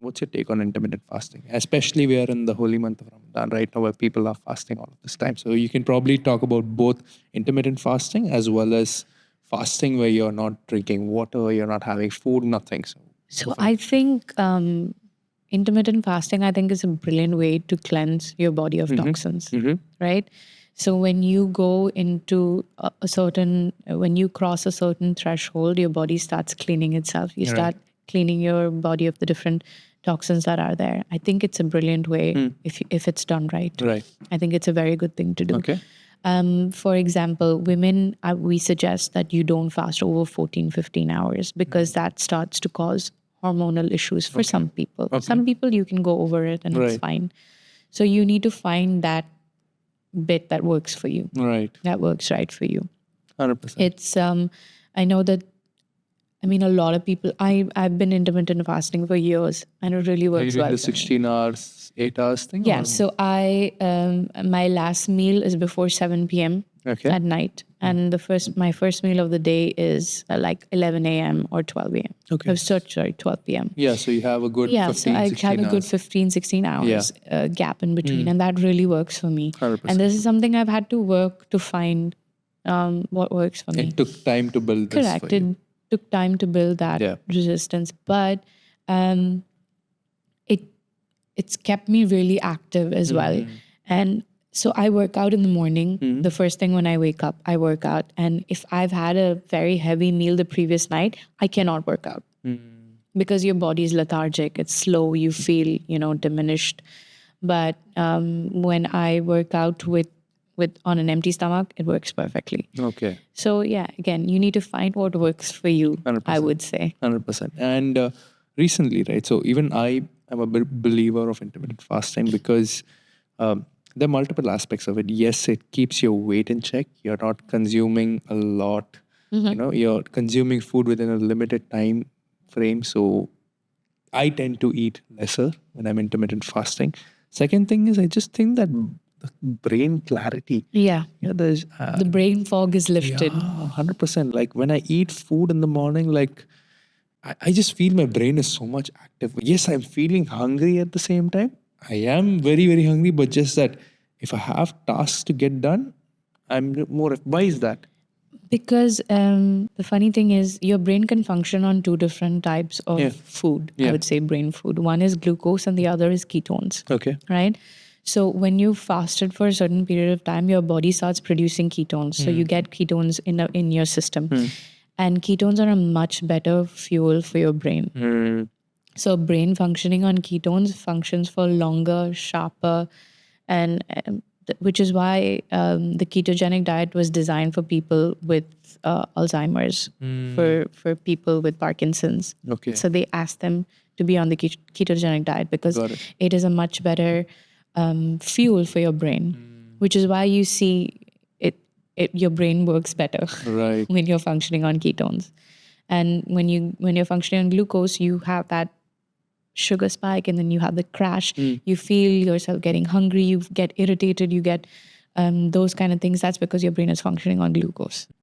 what's your take on intermittent fasting? Especially we are in the holy month of Ramadan right now where people are fasting all of this time. So you can probably talk about both intermittent fasting as well as fasting where you're not drinking water, you're not having food, nothing. So I think intermittent fasting, I think, is a brilliant way to cleanse your body of toxins, right? So when you go into when you cross a certain threshold, your body starts cleaning itself. You start cleaning your body of the different toxins that are there. I think it's a brilliant way if it's done right. Right. I think it's a very good thing to do. Okay. For example, women, we suggest that you don't fast over 14, 15 hours because that starts to cause hormonal issues for some people. Some people you can go over it and it's fine. So you need to find that bit that works for you. Right. That works right for you. 100%. It's I know that, I mean, a lot of people, I've been intermittent fasting for years and it really works well. Are you doing the 16 hours, 8 hours thing? Yeah, so my last meal is before 7 p.m. at night. And my first meal of the day is like 11 a.m. or 12 a.m. Okay. Sorry, 12 p.m. Yeah, so you have a good 15, so I 16 have a good hours. 15, 16 hours gap in between. And that really works for me. 100%. And this is something I've had to work to find what works for me. It took time to build this Correct. for you. It took time to build that resistance. But it's kept me really active as well. And so I work out in the morning. The first thing when I wake up, I work out. And if I've had a very heavy meal the previous night, I cannot work out because your body is lethargic. It's slow. You feel, diminished. But when I work out with on an empty stomach, it works perfectly. Okay. So yeah, again, you need to find what works for you, 100%. I would say. 100%. And recently, right, so even I am a believer of intermittent fasting because there are multiple aspects of it. Yes, it keeps your weight in check. You're not consuming a lot. You're consuming food within a limited time frame. So I tend to eat lesser when I'm intermittent fasting. Second thing is I just think that the brain clarity. Yeah. There's the brain fog is lifted. 100%. Like when I eat food in the morning, like I just feel my brain is so much active. Yes, I'm feeling hungry at the same time. I am very, very hungry, but just that if I have tasks to get done, I'm more. Why is that? Because the funny thing is your brain can function on two different types of food. I would say brain food. One is glucose and the other is ketones. Okay. Right? So when you fasted for a certain period of time, your body starts producing ketones. So you get ketones in your system. And ketones are a much better fuel for your brain. So brain functioning on ketones functions for longer, sharper, and which is why the ketogenic diet was designed for people with Alzheimer's, for people with Parkinson's. Okay. So they asked them to be on the ketogenic diet because it is a much better fuel for your brain, which is why you see your brain works better when you're functioning on ketones. And when you're functioning on glucose, you have that sugar spike and then you have the crash. You feel yourself getting hungry, you get irritated, you get those kind of things. That's because your brain is functioning on glucose.